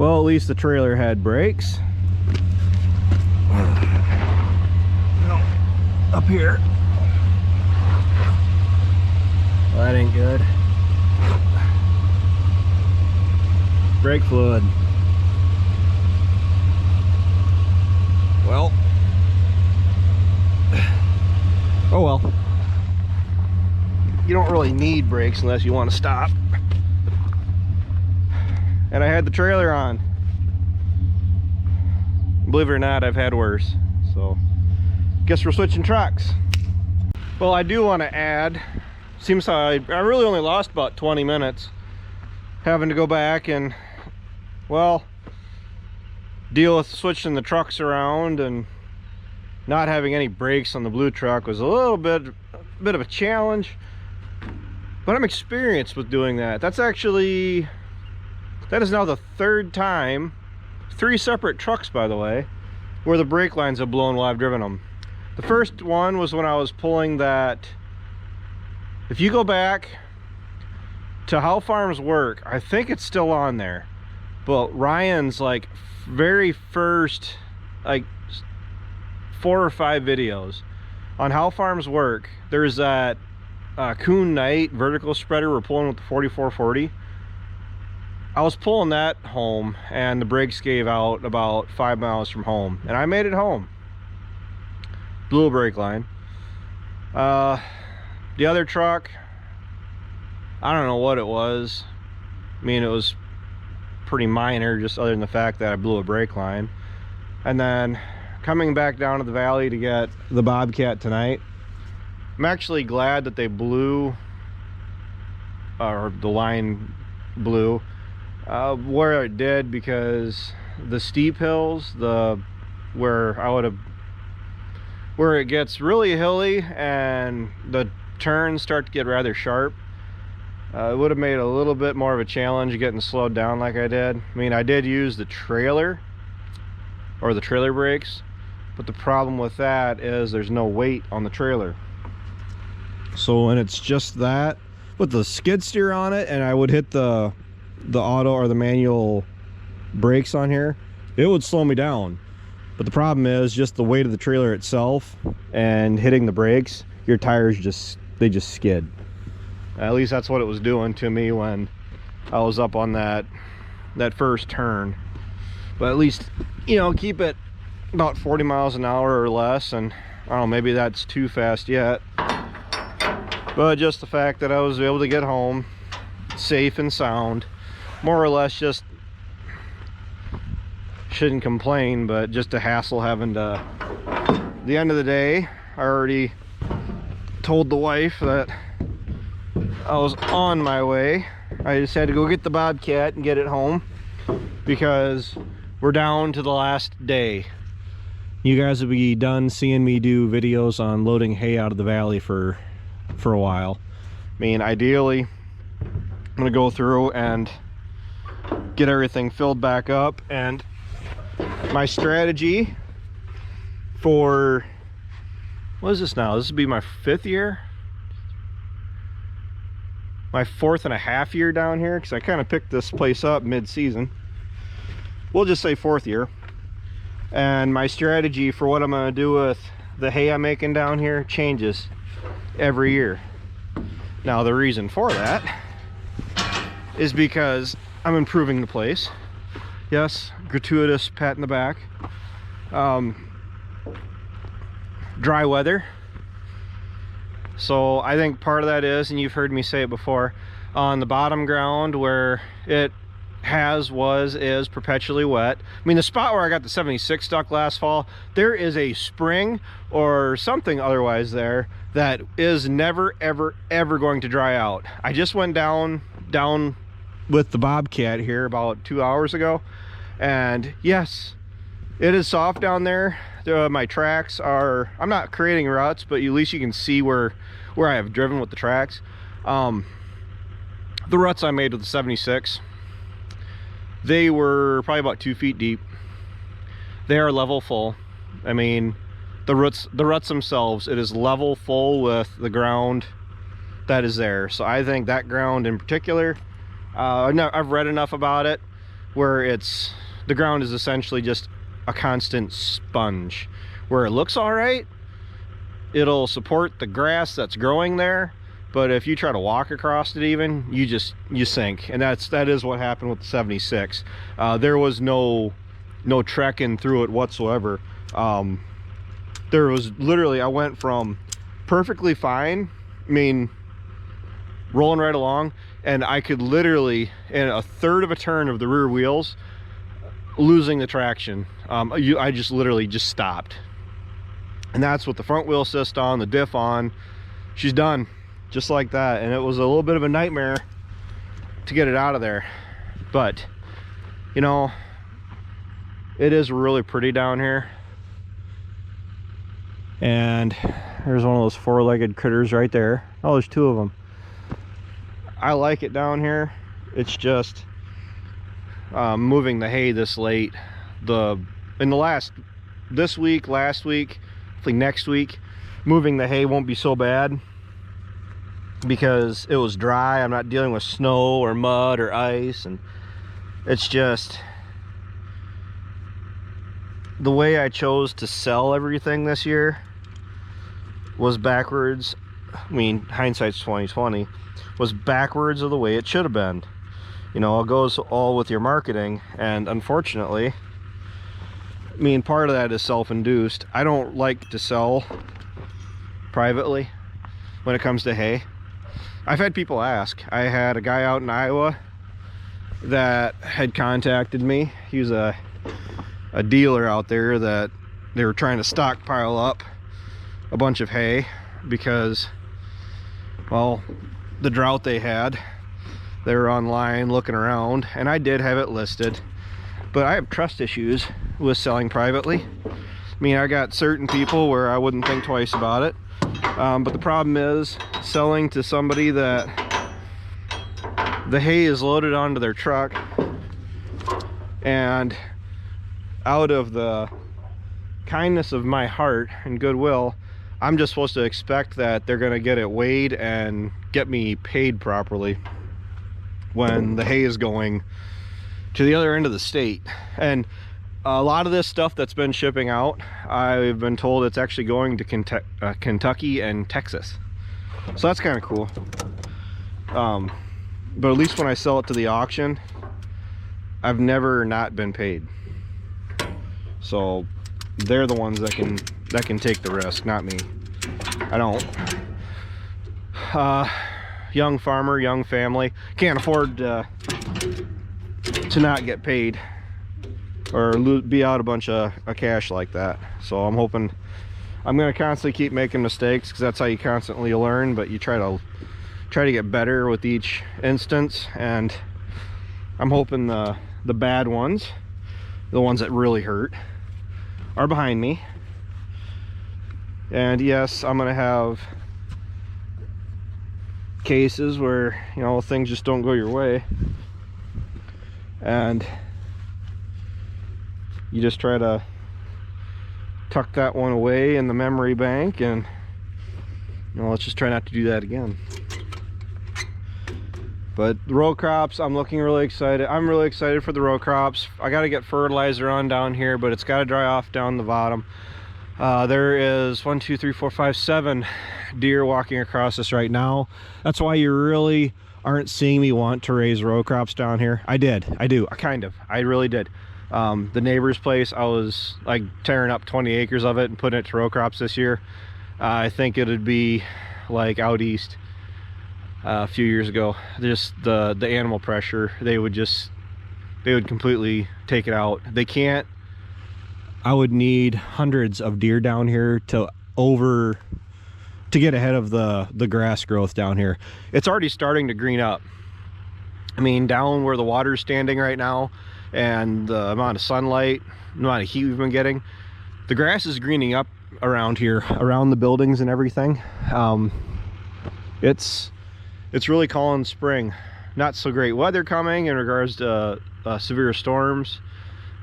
Well, at least the trailer had brakes. No, up here. Well, that ain't good. Brake fluid. Well. Oh well. You don't really need brakes unless you want to stop. And I had the trailer on. Believe it or not, I've had worse. So, guess we're switching trucks. Well, I do want to add, seems like I really only lost about 20 minutes having to go back and, well, deal with switching the trucks around, and not having any brakes on the blue truck was a little bit of a challenge. But I'm experienced with doing that. That is now the third time, 3 separate trucks by the way, where the brake lines have blown while I've driven them. The first one was when I was pulling that, if you go back to how farms work, I think it's still on there, but Ryan's like very first like 4 or 5 videos on how farms work, there's that Coon Knight vertical spreader we're pulling with the 4440. I was pulling that home and the brakes gave out about 5 miles from home, and I made it home. Blew a brake line. The other truck, I don't know what it was. I mean, it was pretty minor, just other than the fact that I blew a brake line. And then coming back down to the valley to get the Bobcat tonight, I'm actually glad that they blew, or the line blew where it did, because the steep hills, where it gets really hilly and the turns start to get rather sharp, it would have made a little bit more of a challenge getting slowed down like I did. I mean, I did use the trailer, or the trailer brakes, but the problem with that is there's no weight on the trailer. So when it's just that with the skid steer on it, and I would hit the auto or the manual brakes on here, it would slow me down. But the problem is just the weight of the trailer itself and hitting the brakes, your tires just skid. At least that's what it was doing to me when I was up on that first turn. But at least, you know, keep it about 40 miles an hour or less, and I don't know, maybe that's too fast yet. But just the fact that I was able to get home safe and sound, more or less, just shouldn't complain, but just a hassle having to, at the end of the day, I already told the wife that I was on my way. I just had to go get the Bobcat and get it home, because we're down to the last day. You guys will be done seeing me do videos on loading hay out of the valley for a while. I mean, ideally, I'm gonna go through and get everything filled back up, and my strategy for, what is this now? This would be my 5th year? My 4th and a half year down here, because I kind of picked this place up mid-season. We'll just say 4th year. And my strategy for what I'm going to do with the hay I'm making down here changes every year. Now the reason for that is because I'm improving the place. Yes, gratuitous pat in the back. Dry weather. So I think part of that is, and you've heard me say it before, on the bottom ground where it is perpetually wet. I mean, the spot where I got the 76 stuck last fall, there is a spring or something otherwise there that is never ever going to dry out. I just went down with the Bobcat here about 2 hours ago, and yes, it is soft down there. My tracks are, I'm not creating ruts, but at least you can see where I have driven with the tracks. The ruts I made with the 76, they were probably about 2 feet deep. They are level full. I mean, the ruts themselves, it is level full with the ground that is there. So I think that ground in particular, I've read enough about it. where the ground is essentially just a constant sponge, where it looks all right, it'll support the grass that's growing there, but if you try to walk across it even, you sink. And that is what happened with the 76. There was no trekking through it whatsoever. There was literally, I went from perfectly fine, I mean, rolling right along, and I could literally, in a third of a turn of the rear wheels, losing the traction. I just literally just stopped. And that's with the front wheel assist on, the diff on, she's done just like that. And it was a little bit of a nightmare to get it out of there, but you know, it is really pretty down here. And there's one of those four-legged critters right there. Oh, there's two of them. I like it down here. It's just moving the hay this late. This week, last week, hopefully next week, moving the hay won't be so bad because it was dry. I'm not dealing with snow or mud or ice, and it's just the way I chose to sell everything this year was backwards. I mean, hindsight's 2020, was backwards of the way it should have been. You know, it goes all with your marketing, and unfortunately, I mean, part of that is self-induced. I don't like to sell privately when it comes to hay. I've had people ask. I had a guy out in Iowa that had contacted me. He was a dealer out there that they were trying to stockpile up a bunch of hay because, well, the drought they had. They were online looking around, and I did have it listed, but I have trust issues with selling privately. I mean, I got certain people where I wouldn't think twice about it, but the problem is selling to somebody that the hay is loaded onto their truck, and out of the kindness of my heart and goodwill, I'm just supposed to expect that they're going to get it weighed and get me paid properly when the hay is going to the other end of the state. And a lot of this stuff that's been shipping out, I've been told it's actually going to Kentucky and Texas, so that's kind of cool. But at least when I sell it to the auction, I've never not been paid, so they're the ones that can take the risk, not me. I don't. Young farmer, young family, can't afford to not get paid or be out a bunch of cash like that. So I'm hoping, I'm going to constantly keep making mistakes, because that's how you constantly learn, but you try to get better with each instance. And I'm hoping the bad ones, the ones that really hurt, are behind me. And yes, I'm going to have cases where, you know, things just don't go your way, and you just try to tuck that one away in the memory bank, and, you know, let's just try not to do that again. But the row crops, I'm looking really excited. I'm really excited for the row crops. I got to get fertilizer on down here, but it's got to dry off down the bottom. There is 1, 2, 3, 4, 5, 7 deer walking across this right now. That's why you really aren't seeing me want to raise row crops down here. I really did. The neighbor's place, I was like tearing up 20 acres of it and putting it to row crops this year. I think it'd be like out east a few years ago. Just the animal pressure, they would completely take it out. They can't. I would need hundreds of deer down here to get ahead of the grass growth down here. It's already starting to green up. I mean, down where the water's standing right now, and the amount of sunlight, the amount of heat we've been getting, the grass is greening up around here, around the buildings and everything. It's really calling spring. Not so great weather coming in regards to severe storms,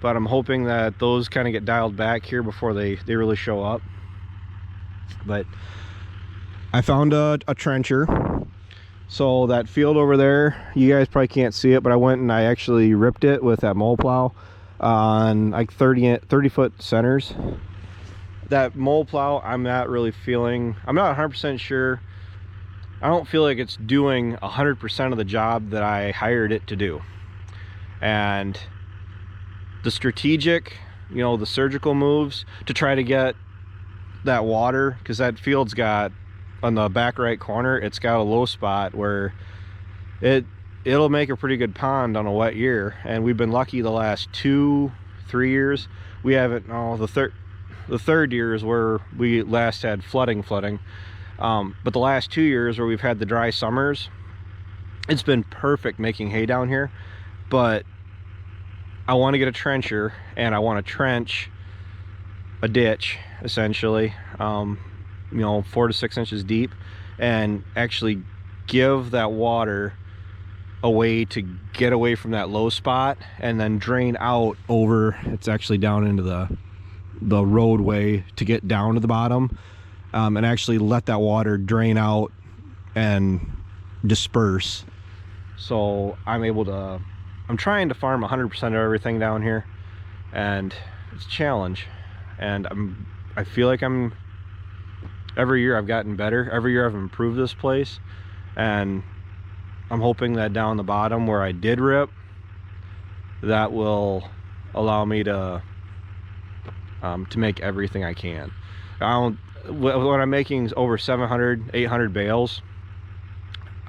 but I'm hoping that those kind of get dialed back here before they really show up. But I found a trencher. So that field over there, you guys probably can't see it, but I went and I actually ripped it with that mow plow on like 30 foot centers. That mow plow, I'm not 100% sure. I don't feel like it's doing 100% of the job that I hired it to do. And the strategic, you know, the surgical moves to try to get that water, because that field's got, on the back right corner, it's got a low spot where it'll make a pretty good pond on a wet year. And we've been lucky the last 2-3 years. We haven't, the third year is where we last had flooding. But the last 2 years where we've had the dry summers, it's been perfect making hay down here. But I want to get a trencher, and I want to trench a ditch, essentially, you know, 4 to 6 inches deep, and actually give that water a way to get away from that low spot and then drain out over, it's actually down into the roadway to get down to the bottom, and actually let that water drain out and disperse. So I'm trying to farm 100% of everything down here, and it's a challenge. And I feel like every year I've gotten better. Every year I've improved this place, and I'm hoping that down the bottom where I did rip, that will allow me to make everything I can. When I'm making over 700, 800 bales,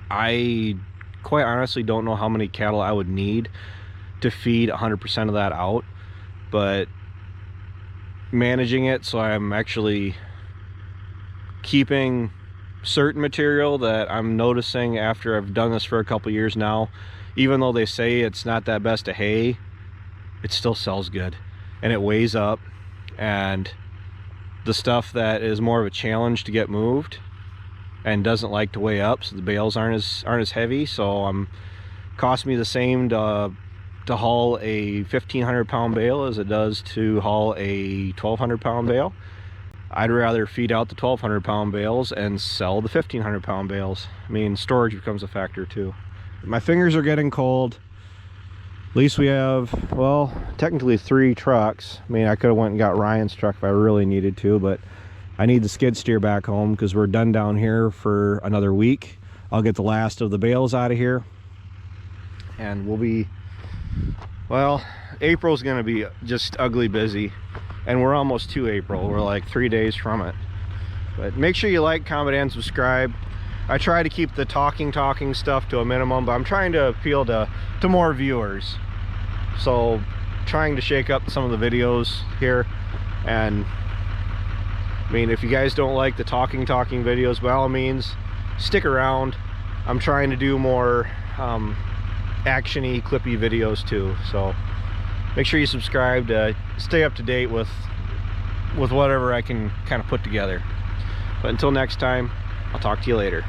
I quite honestly don't know how many cattle I would need to feed 100% of that out, but managing it so I'm actually keeping certain material that I'm noticing after I've done this for a couple years now, even though they say it's not that best of hay, it still sells good and it weighs up. And the stuff that is more of a challenge to get moved and doesn't like to weigh up, so the bales aren't as heavy, so cost me the same to haul a 1,500 pound bale as it does to haul a 1,200 pound bale. I'd rather feed out the 1,200 pound bales and sell the 1,500 pound bales. I mean, storage becomes a factor too. My fingers are getting cold. At least we have, well, technically 3 trucks. I mean, I could have went and got Ryan's truck if I really needed to, but I need the skid steer back home because we're done down here for another week. I'll get the last of the bales out of here, and we'll be, well, April's gonna be just ugly busy, and we're almost to April. We're like 3 days from it. But make sure you like, comment, and subscribe. I try to keep the talking stuff to a minimum, but I'm trying to appeal to more viewers. So trying to shake up some of the videos here. And I mean, if you guys don't like the talking videos, by all means, stick around. I'm trying to do more action-y, clippy videos too. So make sure you subscribe to stay up to date with whatever I can kind of put together. But until next time, I'll talk to you later.